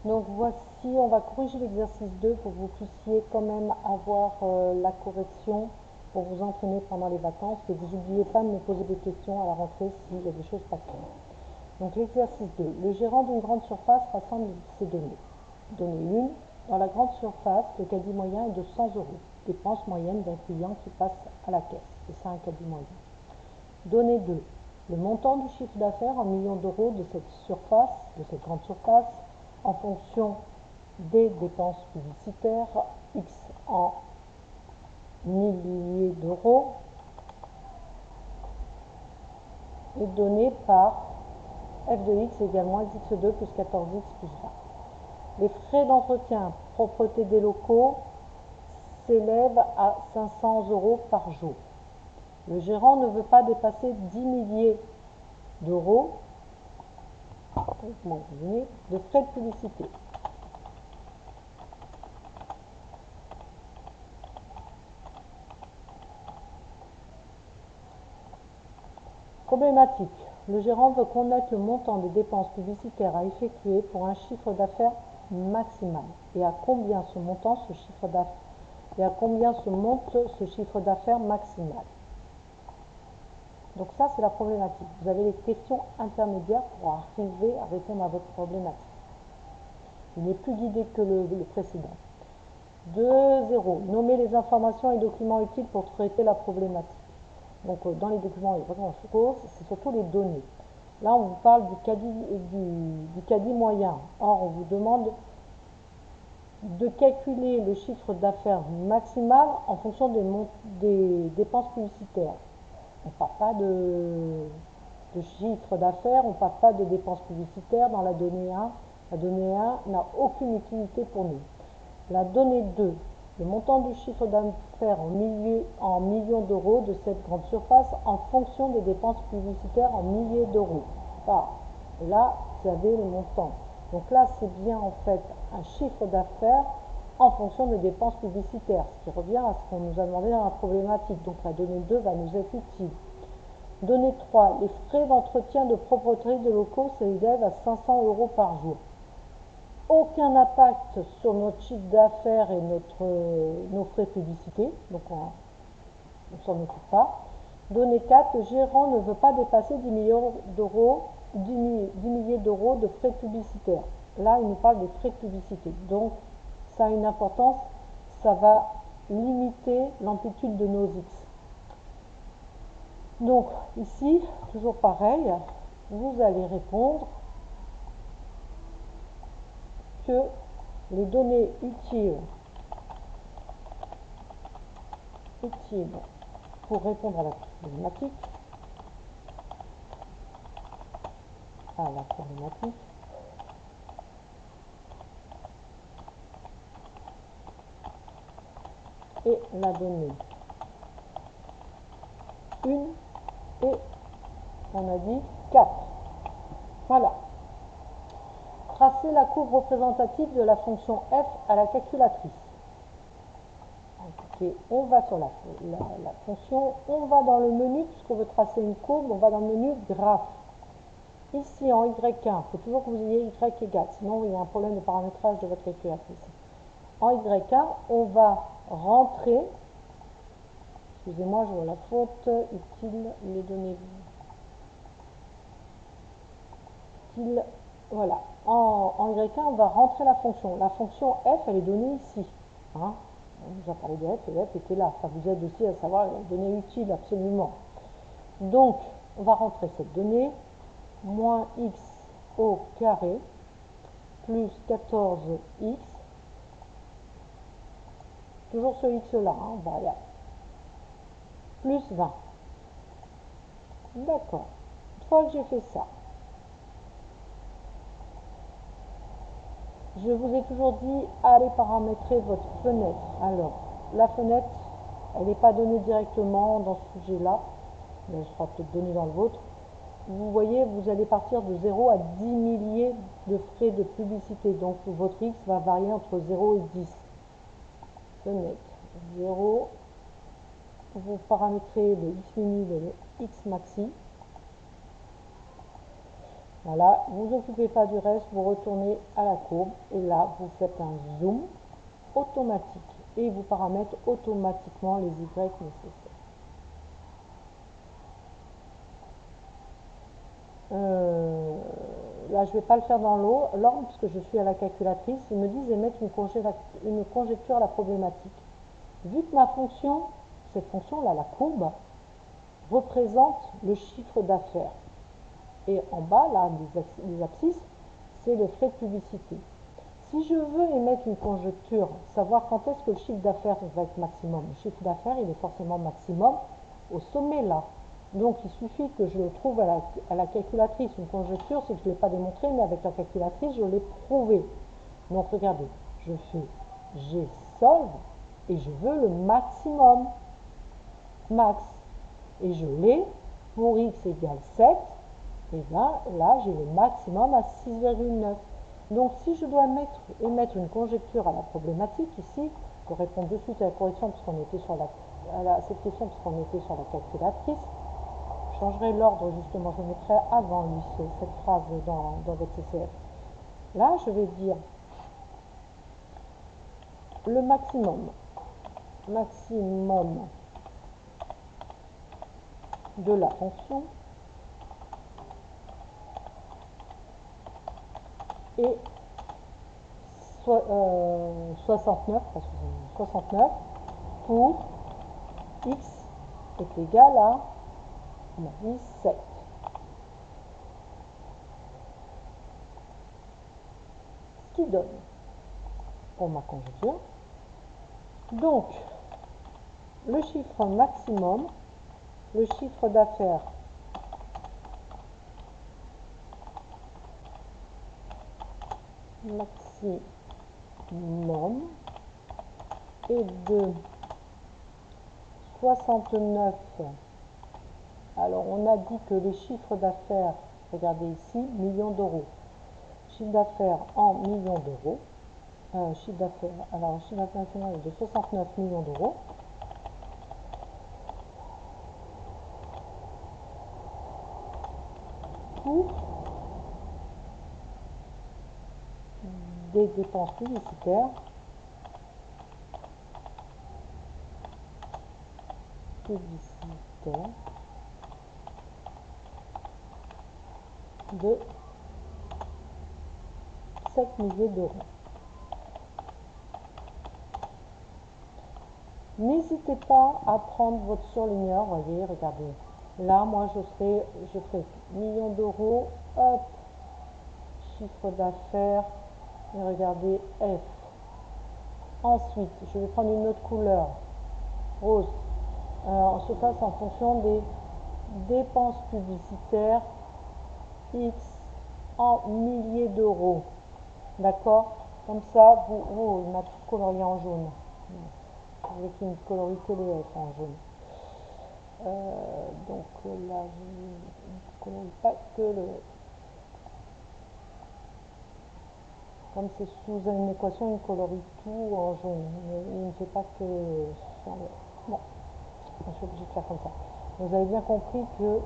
Donc voici, on va corriger l'exercice 2 pour que vous puissiez quand même avoir la correction pour vous entraîner pendant les vacances. Et vous n'oubliez pas de me poser des questions à la rentrée s'il y a des choses pas claires. Donc l'exercice 2. Le gérant d'une grande surface rassemble ces données. Donnée 1. Dans la grande surface, le caddie moyen est de 100 euros. Dépense moyenne d'un client qui passe à la caisse. C'est ça un caddie moyen. Donnée 2. Le montant du chiffre d'affaires en millions d'euros de cette surface, de cette grande surface, en fonction des dépenses publicitaires, X en milliers d'euros, est donné par f de x égale moins x2 plus 14x plus 20. Les frais d'entretien, propreté des locaux, s'élèvent à 500 euros par jour. Le gérant ne veut pas dépasser 10 milliers d'euros de frais de publicité. Problématique. Le gérant veut connaître le montant des dépenses publicitaires à effectuer pour un chiffre d'affaires maximal. Et à combien se monte ce chiffre d'affaires maximal. Donc ça, c'est la problématique. Vous avez les questions intermédiaires pour arriver à répondre à votre problématique. Il n'est plus guidé que le précédent. 2.0. Nommer les informations et documents utiles pour traiter la problématique. Donc dans les documents, il n'y a pas grand-chose, c'est surtout les données. Là, on vous parle du caddie moyen. Or, on vous demande de calculer le chiffre d'affaires maximal en fonction des dépenses publicitaires. On ne parle pas de chiffre d'affaires, on ne parle pas de dépenses publicitaires dans la donnée 1. La donnée 1 n'a aucune utilité pour nous. La donnée 2, le montant du chiffre d'affaires en millions d'euros de cette grande surface en fonction des dépenses publicitaires en milliers d'euros. Et là, vous avez les montants. Donc là, c'est bien en fait un chiffre d'affaires en fonction des dépenses publicitaires, ce qui revient à ce qu'on nous a demandé dans la problématique. Donc la donnée 2 va nous être utile. Donnée 3, les frais d'entretien de propreté de locaux s'élèvent à 500 euros par jour. Aucun impact sur notre chiffre d'affaires et nos frais de publicité, donc on ne s'en occupe pas. Donnée 4, le gérant ne veut pas dépasser 10 milliers d'euros de frais publicitaires. Là, il nous parle des frais de publicité. Donc, ça a une importance, ça va limiter l'amplitude de nos X. Donc, ici, toujours pareil, vous allez répondre que les données utiles pour répondre à la problématique et la donnée 1 et on a dit 4. Voilà. Tracer la courbe représentative de la fonction f à la calculatrice. Okay. On va sur la fonction, on va dans le menu, puisqu'on veut tracer une courbe, on va dans le menu graphe. Ici en Y1, il faut toujours que vous ayez Y égale, sinon il y a un problème de paramétrage de votre calculatrice. En Y1, on va rentrer, excusez-moi, je vois la faute, utile, les données utiles, voilà. En Y1, on va rentrer la fonction. La fonction f, elle est donnée ici. Hein. On nous a parlé de f et f était là. Ça vous aide aussi à savoir la donnée utile, absolument. Donc, on va rentrer cette donnée, moins x au carré, plus 14x, toujours ce x là, hein, variable, plus 20. D'accord. Une fois que j'ai fait ça, je vous ai toujours dit, allez paramétrer votre fenêtre. Alors, la fenêtre, elle n'est pas donnée directement dans ce sujet-là, mais elle sera peut-être donnée dans le vôtre. Vous voyez, vous allez partir de 0 à 10 milliers de frais de publicité. Donc, votre x va varier entre 0 et 10. Fenêtre 0. Vous paramétrez le x mini et le x maxi. Voilà, vous vous occupez pas du reste, vous retournez à la courbe et là, vous faites un zoom automatique et vous paramètrez automatiquement les Y nécessaires. Là, je ne vais pas le faire dans l'ordre puisque je suis à la calculatrice. Ils me disent émettre une conjecture à la problématique. Vu que ma fonction, cette fonction-là, la courbe, représente le chiffre d'affaires. Et en bas, là, les abscisses, c'est les frais de publicité. Si je veux émettre une conjecture, savoir quand est-ce que le chiffre d'affaires va être maximum, le chiffre d'affaires, il est forcément maximum au sommet là. Donc, il suffit que je le trouve à la calculatrice. Une conjecture, c'est que je ne l'ai pas démontré, mais avec la calculatrice, je l'ai prouvé. Donc, regardez, je fais G-solve et je veux le maximum, max. Et je l'ai pour x égale 7, et bien là, j'ai le maximum à 6,9. Donc, si je dois émettre une conjecture à la problématique, ici, je réponds de suite à la correction puisqu'on était sur cette question puisqu'on était sur la calculatrice. Je changerai l'ordre justement, je le mettrai avant lui, cette phrase dans votre CCF. Là, je vais dire le maximum de la fonction est 69 pour x est égal à, on a dit 7. Ce qui donne pour ma conjecture. Donc, le chiffre maximum, le chiffre d'affaires maximum est de 69. Alors, on a dit que les chiffres d'affaires, regardez ici, millions d'euros. Chiffre d'affaires en millions d'euros. Chiffre d'affaires, alors chiffre d'affaires national est de 69 millions d'euros. Pour des dépenses publicitaires de 7 milliers d'euros. N'hésitez pas à prendre votre surligneur, voyez, regardez. Là, moi, je ferai millions d'euros, hop, chiffre d'affaires, et regardez, F. Ensuite, je vais prendre une autre couleur, rose. On se passe en fonction des dépenses publicitaires, X en milliers d'euros. D'accord? Comme ça, il m'a tout colorié en jaune. Je voulais qu'il ne colorie que le F en jaune. Donc là, je ne colorie pas que le F. Comme c'est sous une équation, il colorie tout en jaune. Mais il ne fait pas que sur le F. Bon, je suis obligée de faire comme ça. Vous avez bien compris que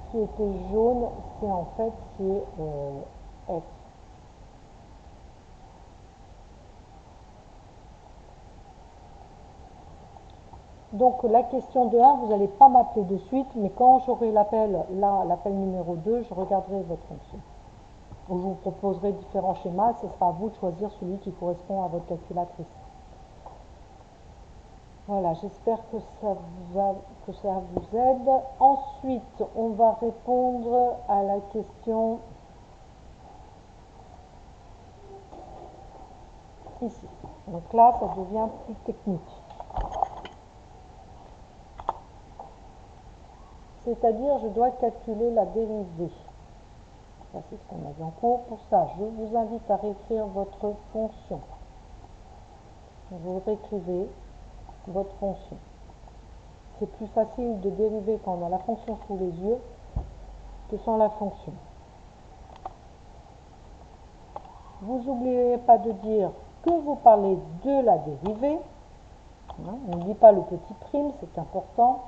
ce qui était jaune, c'est en fait F. Donc la question de 1, vous n'allez pas m'appeler de suite, mais quand j'aurai l'appel numéro 2, je regarderai votre fonction. Je vous proposerai différents schémas, ce sera à vous de choisir celui qui correspond à votre calculatrice. Voilà, j'espère que ça vous aide. Ensuite, on va répondre à la question ici. Donc là, ça devient plus technique. C'est-à-dire, je dois calculer la dérivée. Ça, c'est ce qu'on a vu en cours. Pour ça, je vous invite à réécrire votre fonction. Vous réécrivez votre fonction. C'est plus facile de dériver quand on a la fonction sous les yeux que sans la fonction. Vous n'oubliez pas de dire que vous parlez de la dérivée. On n'oublie pas le petit prime, c'est important.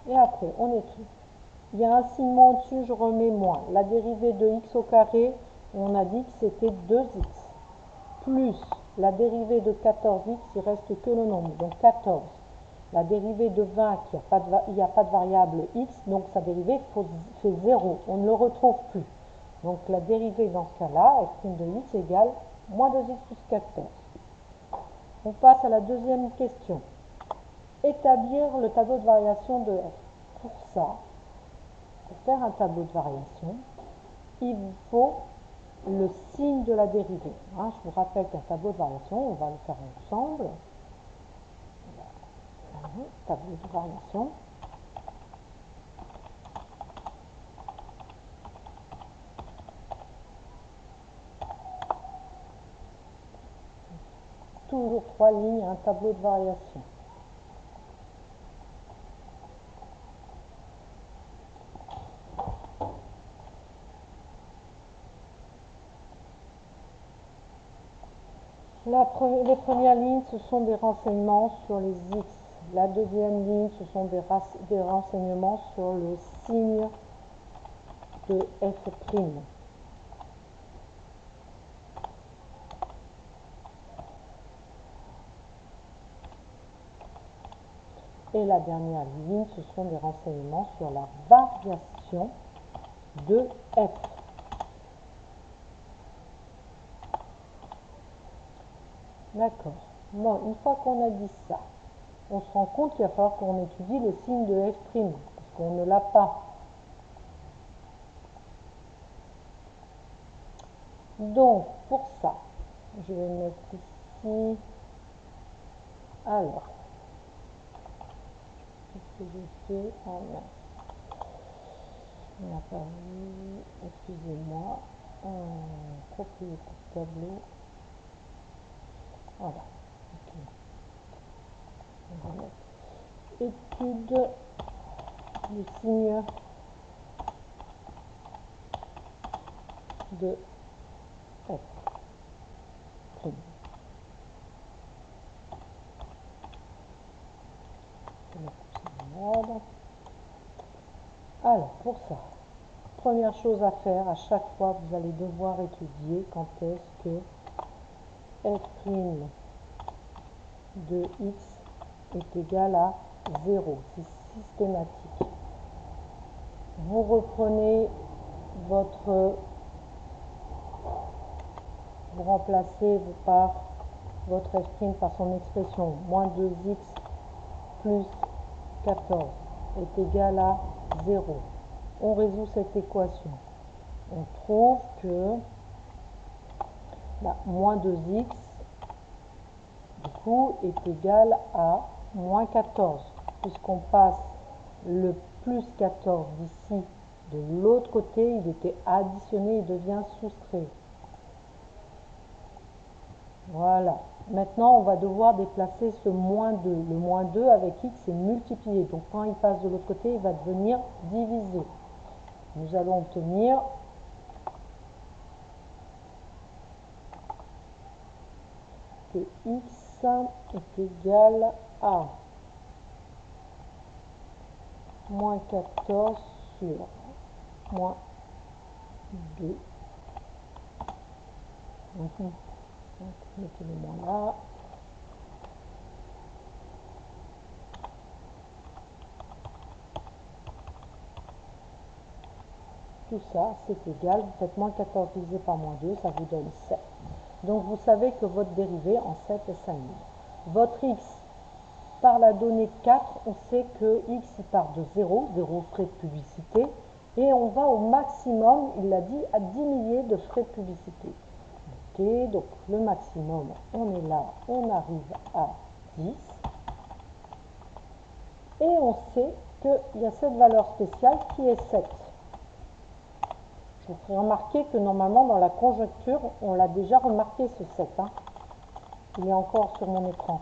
Et après, on écrit. Il y a un signe moins au-dessus, je remets moins. La dérivée de x au carré, on a dit que c'était 2x. Plus la dérivée de 14x, il reste que le nombre, donc 14. La dérivée de 20, il n'y a pas de variable x, donc sa dérivée fait 0. On ne le retrouve plus. Donc la dérivée dans ce cas-là, f' de x égale moins 2x plus 14. On passe à la deuxième question. Établir le tableau de variation de f. Pour ça, pour faire un tableau de variation, il vous faut le signe de la dérivée. Hein, je vous rappelle qu'un tableau de variation, on va le faire ensemble. Tableau de variation. Toujours 3 lignes, un tableau de variation. Les premières lignes, ce sont des renseignements sur les x. La deuxième ligne, ce sont des renseignements sur le signe de f'. Et la dernière ligne, ce sont des renseignements sur la variation de f. D'accord. Bon, une fois qu'on a dit ça, on se rend compte qu'il va falloir qu'on étudie le signe de f', parce qu'on ne l'a pas. Donc, pour ça, je vais mettre ici. Alors, qu'est-ce que j'ai fait? Oh mince. On n'a pas vu. Excusez-moi. Propriété tableau. Voilà. Okay. On va mettre étude du signe de f'. Alors, pour ça, première chose à faire, à chaque fois, vous allez devoir étudier quand est-ce que f' de x est égal à 0. C'est systématique. Vous reprenez vous remplacez par votre f' par son expression, moins 2x plus 14 est égal à 0. On résout cette équation. On trouve que moins 2x du coup est égal à moins 14, puisqu'on passe le plus 14 d'ici de l'autre côté, il était additionné, il devient soustrait. Voilà. Maintenant, on va devoir déplacer ce moins 2. Le moins 2 avec x est multiplié. Donc, quand il passe de l'autre côté, il va devenir divisé. Nous allons obtenir que x est égal à moins 14 sur moins 2. Donc, mettez le moins là. Tout ça, c'est égal. Vous faites moins 14 divisé par moins 2, ça vous donne 7. Donc, vous savez que votre dérivée en 7 est s'annule. Votre x, par la donnée 4, on sait que x, il part de 0, 0 frais de publicité, et on va au maximum, il l'a dit, à 10 milliers de frais de publicité. Ok, donc le maximum, on est là, on arrive à 10. Et on sait qu'il y a cette valeur spéciale qui est 7. Je vous ferai remarquer que normalement dans la conjecture, on l'a déjà remarqué ce 7. Hein. Il est encore sur mon écran.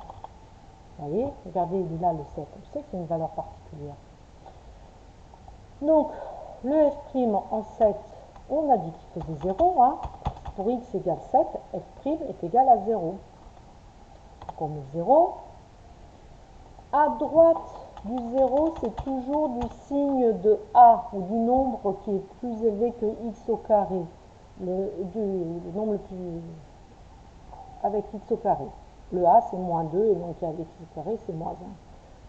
Vous voyez, regardez, il est là le 7. On sait que c'est une valeur particulière. Donc, le f' en 7, on a dit qu'il faisait 0. Hein. Pour x égale 7, f' est égal à 0. Donc on met 0. À droite du 0, c'est toujours du signe de A, ou du nombre qui est plus élevé que x au carré. Le nombre le plus avec x au carré. Le A, c'est moins 2, et donc avec x au carré, c'est moins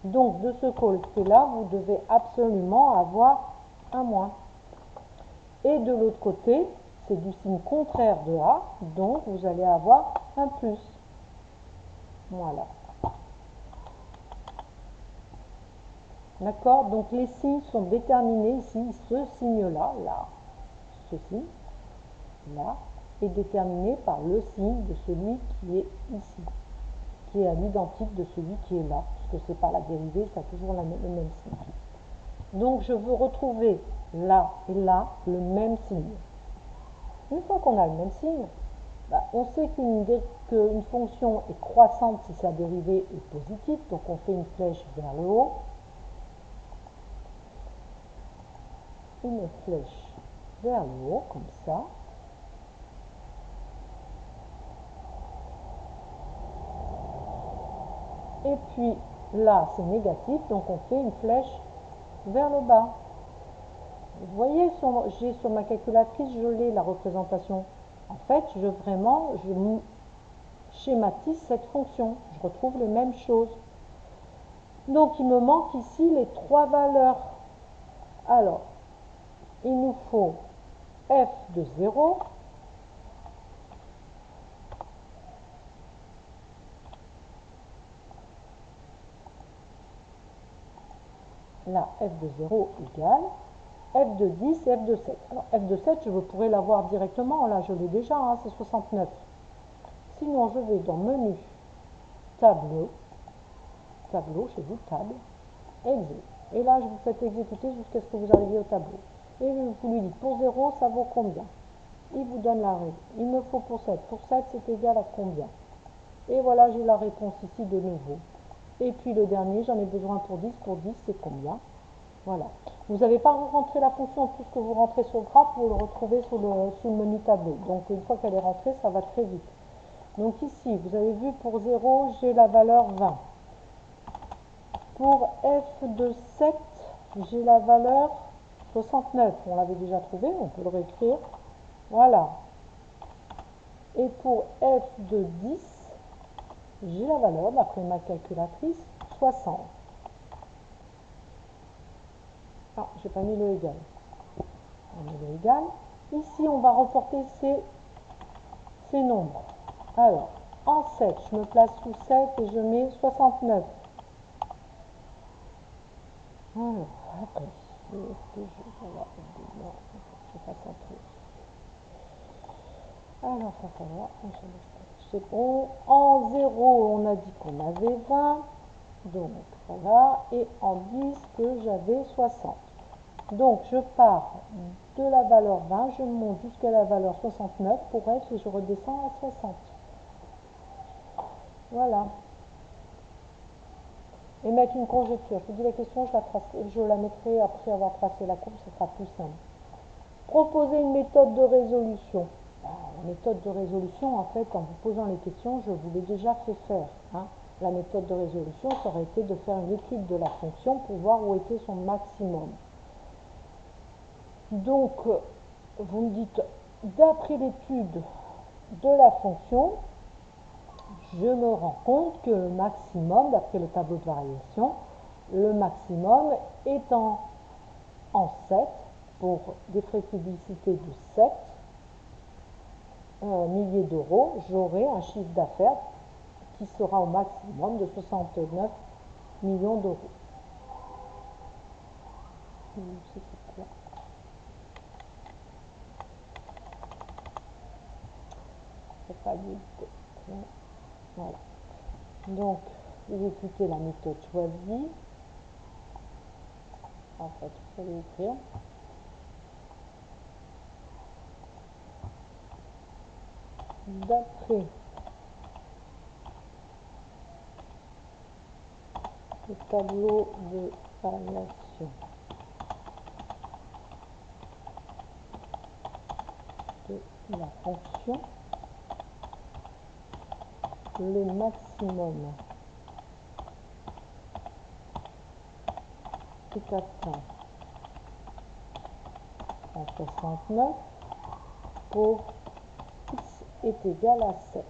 1. Donc, de ce côté-là, vous devez absolument avoir un moins. Et de l'autre côté, c'est du signe contraire de A, donc vous allez avoir un plus. Voilà. D'accord? Donc les signes sont déterminés ici. Ce signe-là, là, ce signe, là, est déterminé par le signe de celui qui est ici, qui est à l'identique de celui qui est là, puisque c'est pas la dérivée, ça a toujours le même signe. Donc je veux retrouver là et là le même signe. Une fois qu'on a le même signe, on sait qu'une fonction est croissante si sa dérivée est positive, donc on fait une flèche vers le haut. Une flèche vers le haut, comme ça. Et puis là, c'est négatif, donc on fait une flèche vers le bas. Vous voyez, j'ai sur ma calculatrice, je l'ai la représentation. En fait, je schématise cette fonction. Je retrouve les mêmes choses. Donc, il me manque ici les trois valeurs. Alors, il nous faut f de 0, là, f de 0 égale f de 10 et f de 7. Alors, f de 7, je pourrais l'avoir directement. Là, je l'ai déjà, hein, c'est 69. Sinon, je vais dans Menu, Tableau, chez vous, Table, Exé. Et là, vous faites exécuter jusqu'à ce que vous arriviez au tableau. Et vous lui dites, pour 0, ça vaut combien? Il vous donne la réponse. Il me faut pour 7. Pour 7, c'est égal à combien? Et voilà, j'ai la réponse ici de nouveau. Et puis le dernier, j'en ai besoin pour 10. Pour 10, c'est combien? Voilà. Vous n'avez pas rentré la fonction, tout ce que vous rentrez sur le graphe, vous le retrouvez sous le menu tableau. Donc une fois qu'elle est rentrée, ça va très vite. Donc ici, vous avez vu, pour 0, j'ai la valeur 20. Pour f de 7, j'ai la valeur 69. On l'avait déjà trouvé, on peut le réécrire. Voilà. Et pour f de 10, j'ai la valeur, d'après ma calculatrice, 60. Ah, j'ai pas mis le égal. On met le égal. Ici, on va reporter ces nombres. Alors, en 7, je me place sous 7 et je mets 69. Alors, après, est-ce que je vais avoir non, je fasse un truc. Alors, ça va, c'est bon. En 0, on a dit qu'on avait 20. Donc, voilà. Et en 10, que j'avais 60. Donc, je pars de la valeur 20, je monte jusqu'à la valeur 69 pour f et je redescends à 60. Voilà. Et mettre une conjecture. Je vous dis la question, je la mettrai après avoir tracé la courbe, ce sera plus simple. Proposer une méthode de résolution. La méthode de résolution, en fait, en vous posant les questions, je vous l'ai déjà fait faire. Hein. La méthode de résolution, ça aurait été de faire une étude de la fonction pour voir où était son maximum. Donc, vous me dites, d'après l'étude de la fonction, je me rends compte que le maximum, d'après le tableau de variation, le maximum étant en 7, pour des frais de publicité de 7 milliers d'euros, j'aurai un chiffre d'affaires qui sera au maximum de 69 millions d'euros. C'est pas vite. Voilà. Donc, exécuter la méthode choisie. En fait, il fallait écrire. D'après le tableau de variation de la fonction, le maximum multiplication à 69 pour x est égal à 7.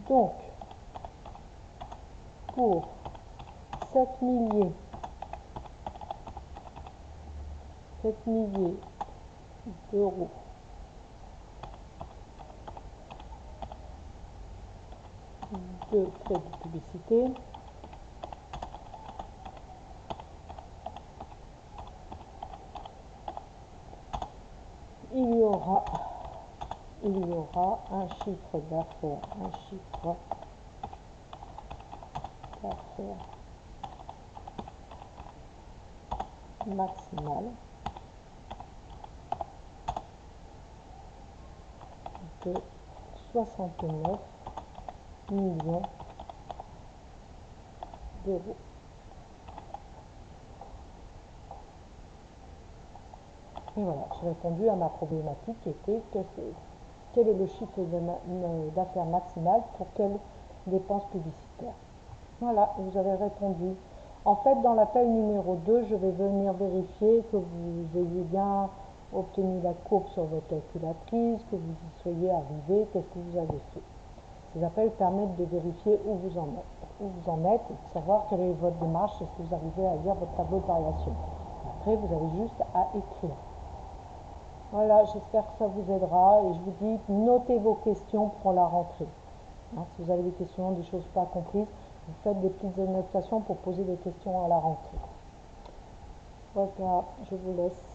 Donc, pour 7 milliers d'euros de crédit de publicité, il y aura un chiffre d'affaires maximal de 69 millions d'euros. Et voilà, j'ai répondu à ma problématique qui était quel est le chiffre d'affaires maximal pour quelle dépense publicitaire. Voilà, vous avez répondu. En fait, dans l'appel numéro 2, je vais venir vérifier que vous ayez bien obtenu la courbe sur votre calculatrice, que vous y soyez arrivé, qu'est-ce que vous avez fait. Ces appels permettent de vérifier où vous en êtes et de savoir quelle est votre démarche, est-ce que vous arrivez à lire votre tableau de variation. Après, vous avez juste à écrire. Voilà, j'espère que ça vous aidera et je vous dis, notez vos questions pour la rentrée. Si vous avez des questions, des choses pas comprises, vous faites des petites annotations pour poser des questions à la rentrée. Voilà, je vous laisse.